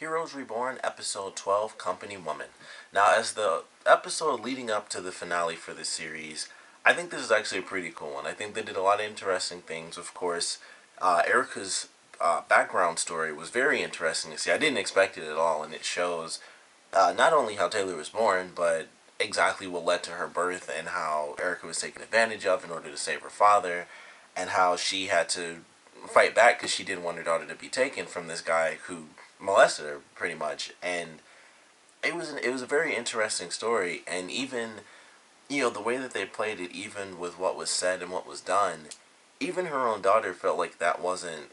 Heroes Reborn, Episode 12, Company Woman. Now, as the episode leading up to the finale for this series, I think this is actually a pretty cool one. I think they did a lot of interesting things. Of course, Erica's background story was very interesting to see. I didn't expect it at all, and it shows not only how Taylor was born, but exactly what led to her birth and how Erica was taken advantage of in order to save her father, and how she had to fight back because she didn't want her daughter to be taken from this guy who molested her pretty much. And it was a very interesting story, and even the way that they played it, even with what was said and what was done, even her own daughter felt like that wasn't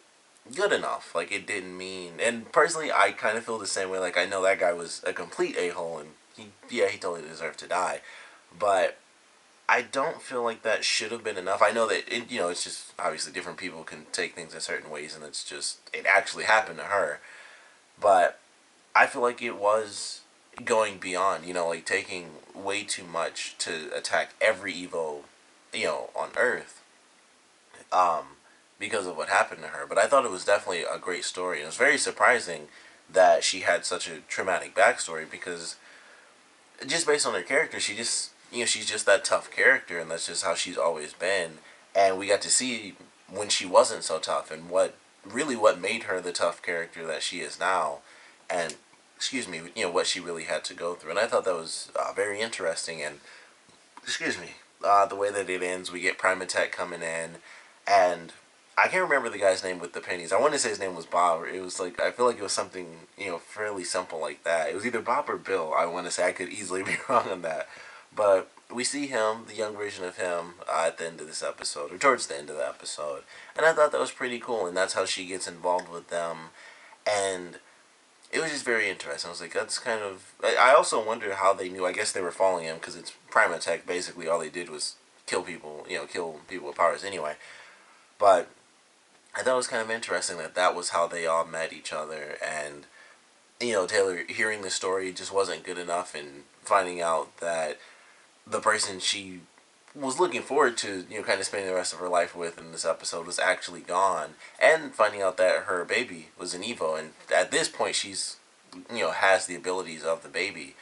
good enough. Like, it didn't mean. And personally, I kind of feel the same way. Like, I know that guy was a complete a-hole, and he totally deserved to die, but I don't feel like that should have been enough. I know that it's just obviously different people can take things in certain ways, and it actually happened to her. But I feel like it was going beyond, like taking way too much to attack every Evo, on Earth, um, because of what happened to her. But I thought it was definitely a great story, and it was very surprising that she had such a traumatic backstory, because just based on her character, she's just that tough character, and that's just how she's always been. And we got to see when she wasn't so tough, and what made her the tough character that she is now, and excuse me, what she really had to go through. And I thought that was very interesting. And excuse me, the way that it ends, we get Primatech coming in, and I can't remember the guy's name with the pennies. I want to say his name was Bob. It was like, I feel like it was something fairly simple like that. It was either Bob or Bill. I want to say. I could easily be wrong on that, but we see him, the young version of him, at the end of this episode, or towards the end of the episode, and I thought that was pretty cool. And that's how she gets involved with them, and it was just very interesting. I was like, that's kind of. I also wonder how they knew. I guess they were following him because it's Primatech. Basically, all they did was kill people. Kill people with powers anyway. But I thought it was kind of interesting that was how they all met each other. And Taylor hearing the story just wasn't good enough, and finding out that the person she was looking forward to, kind of spending the rest of her life with in this episode was actually gone, and finding out that her baby was an Evo, and at this point she's, has the abilities of the baby.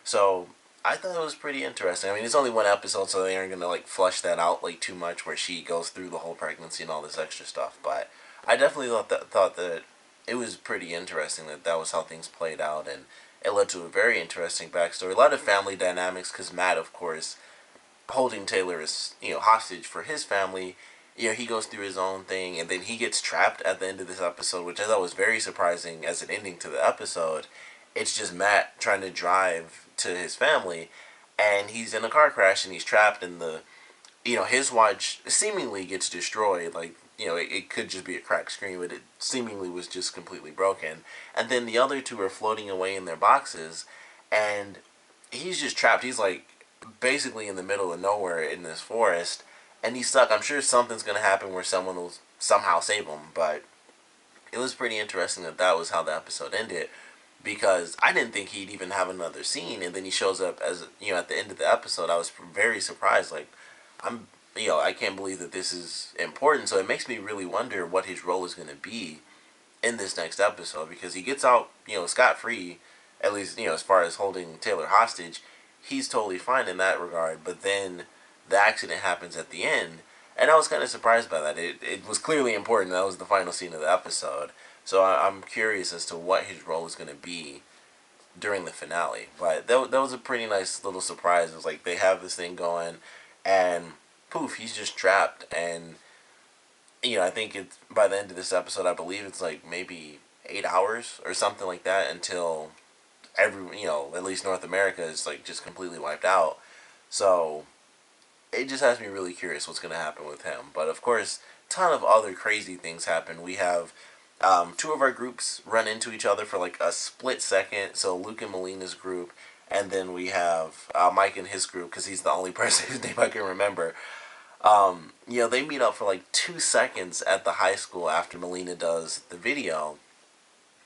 So I thought it was pretty interesting. I mean, it's only one episode, so they aren't gonna like flush that out like too much, where she goes through the whole pregnancy and all this extra stuff. But I definitely thought that it was pretty interesting that was how things played out, and it led to a very interesting backstory. A lot of family dynamics, because Matt, of course, holding Taylor as hostage for his family. He goes through his own thing, and then he gets trapped at the end of this episode, which I thought was very surprising as an ending to the episode. It's just Matt trying to drive to his family, and he's in a car crash, and he's trapped, and his watch seemingly gets destroyed. Like, it could just be a cracked screen, but it seemingly was just completely broken. And then the other two are floating away in their boxes, and he's just trapped. He's like basically in the middle of nowhere in this forest, and he's stuck. I'm sure something's going to happen where someone will somehow save him, but it was pretty interesting that was how the episode ended, because I didn't think he'd even have another scene, and then he shows up as, at the end of the episode. I was very surprised. Like, I can't believe that this is important, so it makes me really wonder what his role is going to be in this next episode, because he gets out, scot-free, at least, as far as holding Taylor hostage. He's totally fine in that regard, but then the accident happens at the end, and I was kind of surprised by that. It was clearly important. That was the final scene of the episode, so I'm curious as to what his role is going to be during the finale. But that was a pretty nice little surprise. It was like they have this thing going, and poof, he's just trapped. And I think it's by the end of this episode, I believe it's like maybe 8 hours or something like that until at least North America is like just completely wiped out. So it just has me really curious what's going to happen with him. But of course, a ton of other crazy things happen. We have two of our groups run into each other for like a split second. So Luke and Melina's group, and then we have Mike and his group, because he's the only person whose name I can remember. They meet up for like 2 seconds at the high school after Melina does the video,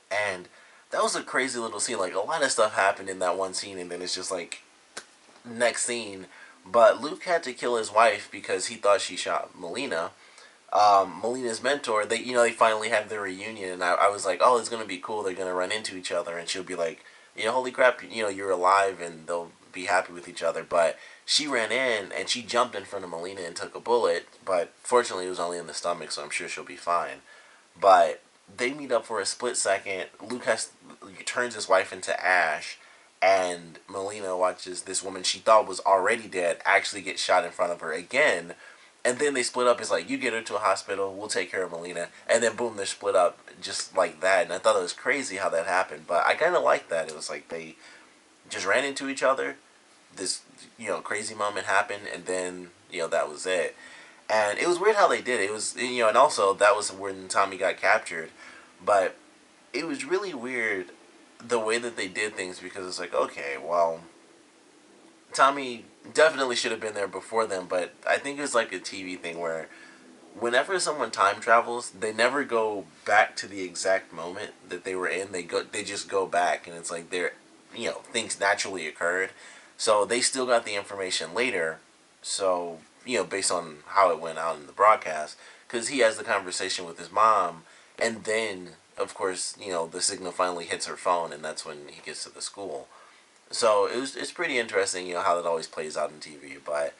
and that was a crazy little scene. Like, a lot of stuff happened in that one scene, and then it's just like, next scene. But Luke had to kill his wife because he thought she shot Melina. Melina's mentor, they finally have their reunion, and I was like, oh, it's gonna be cool. They're gonna run into each other, and she'll be like, holy crap, you're alive, and they'll be happy with each other. But she ran in and she jumped in front of Melina and took a bullet, but fortunately it was only in the stomach, so I'm sure she'll be fine. But they meet up for a split second. Turns his wife into ash, and Melina watches this woman she thought was already dead actually get shot in front of her again. And then they split up. It's like, you get her to a hospital, we'll take care of Melina. And then boom, they're split up just like that. And I thought it was crazy how that happened. But I kind of liked that. It was like they just ran into each other. This, crazy moment happened. And then, that was it. And it was weird how they did it. It was, and also that was when Tommy got captured. But it was really weird the way that they did things, because it's like, okay, well, Tommy definitely should have been there before them, but I think it's like a TV thing where whenever someone time travels, they never go back to the exact moment that they were in. They just go back, and it's like things naturally occurred. So they still got the information later. So, based on how it went out in the broadcast, because he has the conversation with his mom, and then of course, the signal finally hits her phone, and that's when he gets to the school. So it's pretty interesting, how that always plays out in TV. But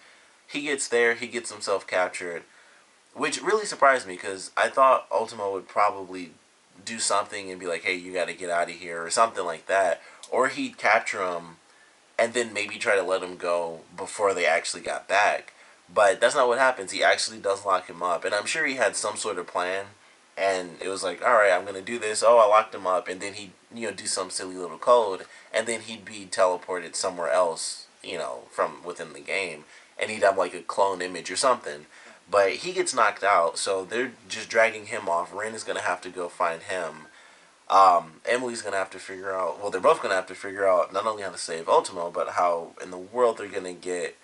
he gets there, he gets himself captured, which really surprised me because I thought Ultimo would probably do something and be like, "Hey, you got to get out of here" or something like that, or he'd capture him and then maybe try to let him go before they actually got back. But that's not what happens. He actually does lock him up, and I'm sure he had some sort of plan. And it was like, all right, I'm gonna do this. Oh, I locked him up, and then he, do some silly little code, and then he'd be teleported somewhere else, from within the game, and he'd have like a clone image or something. But he gets knocked out, so they're just dragging him off. Ren is gonna have to go find him. Emily's gonna have to figure out. Well, they're both gonna have to figure out not only how to save Ultimo, but how in the world they're gonna get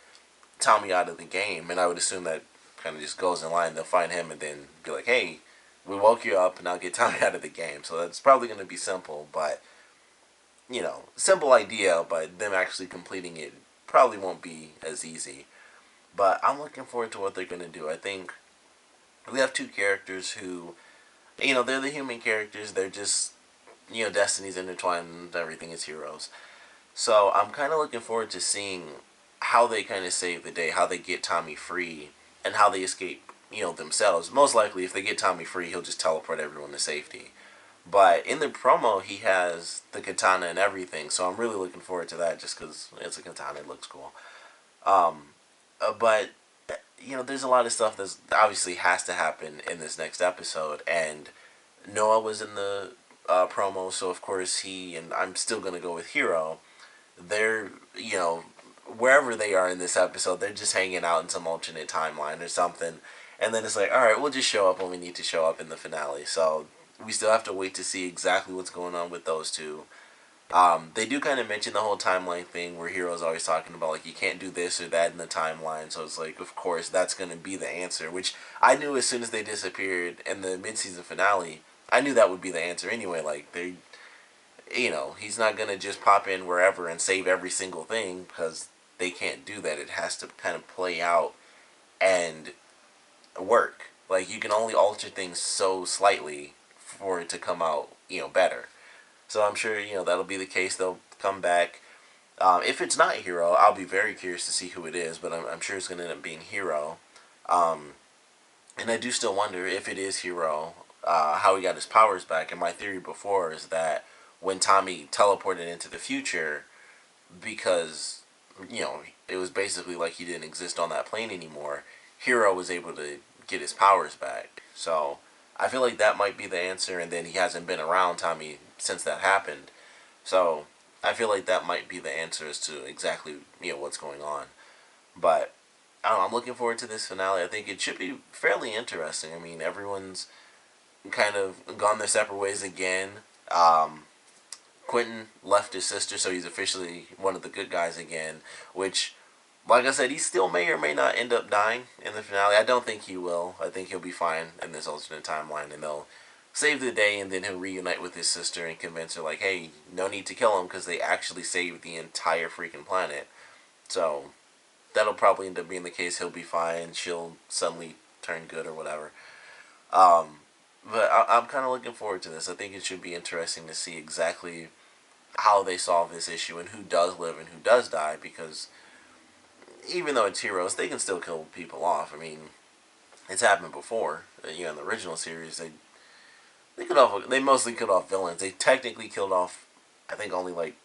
Tommy out of the game. And I would assume that kind of just goes in line. They'll find him and then be like, "Hey, we woke you up and now get Tommy out of the game." So that's probably gonna be simple, but simple idea. But them actually completing it probably won't be as easy. But I'm looking forward to what they're gonna do. I think we have two characters who, they're the human characters. They're just destinies intertwined and everything is heroes. So I'm kind of looking forward to seeing how they kind of save the day, how they get Tommy free, and how they escape, themselves. Most likely, if they get Tommy free, he'll just teleport everyone to safety. But in the promo, he has the katana and everything, so I'm really looking forward to that just because it's a katana, it looks cool. Um, but there's a lot of stuff that obviously has to happen in this next episode, and Noah was in the promo, so of course and I'm still gonna go with Hero. They're wherever they are in this episode, they're just hanging out in some alternate timeline or something, and then it's like, all right, we'll just show up when we need to show up in the finale. So we still have to wait to see exactly what's going on with those two. They do kind of mention the whole timeline thing where Hero's always talking about like you can't do this or that in the timeline. So it's like, of course, that's going to be the answer, which I knew as soon as they disappeared in the mid-season finale. I knew that would be the answer anyway. Like he's not going to just pop in wherever and save every single thing because they can't do that. It has to kind of play out and work. Like you can only alter things so slightly for it to come out, better. So I'm sure that'll be the case. They'll come back. If it's not Hero, I'll be very curious to see who it is. But I'm sure it's going to end up being Hero. And I do still wonder if it is Hero, how he got his powers back. And my theory before is that when Tommy teleported into the future, because it was basically like he didn't exist on that plane anymore, Hero was able to get his powers back. So I feel like that might be the answer, and then he hasn't been around Tommy since that happened. So I feel like that might be the answer as to exactly what's going on. But I don't know, I'm looking forward to this finale. I think it should be fairly interesting. I mean, everyone's kind of gone their separate ways again. Quentin left his sister, so he's officially one of the good guys again, which, like I said, he still may or may not end up dying in the finale. I don't think he will. I think he'll be fine in this alternate timeline, and they'll save the day, and then he'll reunite with his sister and convince her, like, hey, no need to kill him because they actually saved the entire freaking planet. So that'll probably end up being the case. He'll be fine. She'll suddenly turn good or whatever. But I'm kind of looking forward to this. I think it should be interesting to see exactly how they solve this issue and who does live and who does die, because even though it's heroes, they can still kill people off. I mean, it's happened before. In the original series, they mostly killed off villains. They technically killed off, I think, only like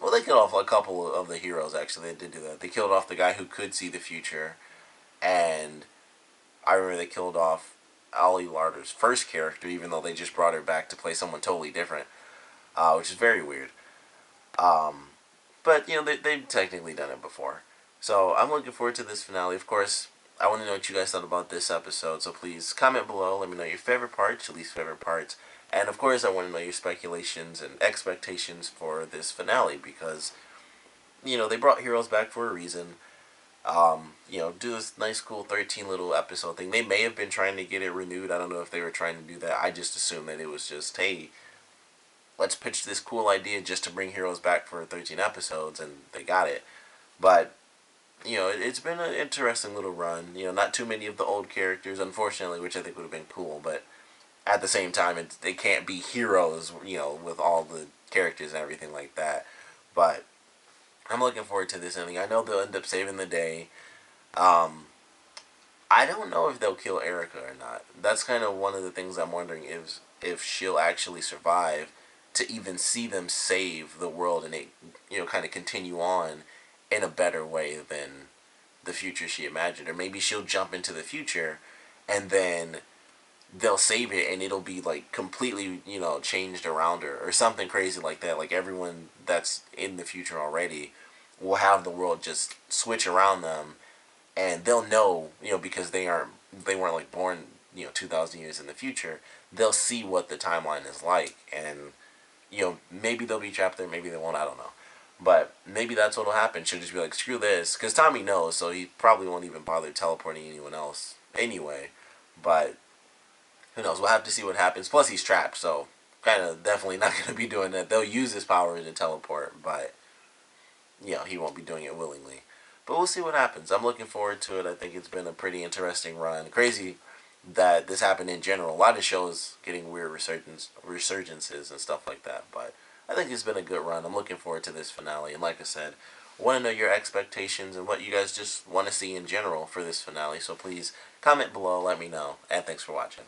well, they killed off a couple of the heroes. Actually, they did do that. They killed off the guy who could see the future, and I remember they killed off Ali Larder's first character, even though they just brought her back to play someone totally different, which is very weird. Um, but they've technically done it before, so I'm looking forward to this finale. Of course, I want to know what you guys thought about this episode. So please comment below. Let me know your favorite parts, your least favorite parts, and of course, I want to know your speculations and expectations for this finale, because they brought heroes back for a reason. Do this nice, cool 13 little episode thing. They may have been trying to get it renewed. I don't know if they were trying to do that. I just assumed that it was just, hey, let's pitch this cool idea just to bring heroes back for 13 episodes, and they got it. But, it's been an interesting little run. Not too many of the old characters, unfortunately, which I think would have been cool, but at the same time, they can't be heroes, with all the characters and everything like that. But I'm looking forward to this ending. I know they'll end up saving the day. Um, I don't know if they'll kill Erica or not. That's kind of one of the things I'm wondering, if she'll actually survive to even see them save the world, and it kind of continue on in a better way than the future she imagined. Or maybe she'll jump into the future and then they'll save it and it'll be like completely changed around her, or something crazy like that. Like everyone that's in the future already will have the world just switch around them, and they'll know, because they weren't like born 2,000 years in the future. They'll see what the timeline is like, and maybe they'll be trapped there, maybe they won't, I don't know. But maybe that's what'll happen. She'll just be like, screw this, because Tommy knows, so he probably won't even bother teleporting anyone else anyway. But who knows? We'll have to see what happens. Plus, he's trapped, so kind of definitely not going to be doing that. They'll use his power to teleport, but he won't be doing it willingly. But we'll see what happens. I'm looking forward to it. I think it's been a pretty interesting run. Crazy that this happened in general. A lot of shows getting weird resurgences and stuff like that. But I think it's been a good run. I'm looking forward to this finale. And like I said, I want to know your expectations and what you guys just want to see in general for this finale. So please comment below. Let me know. And thanks for watching.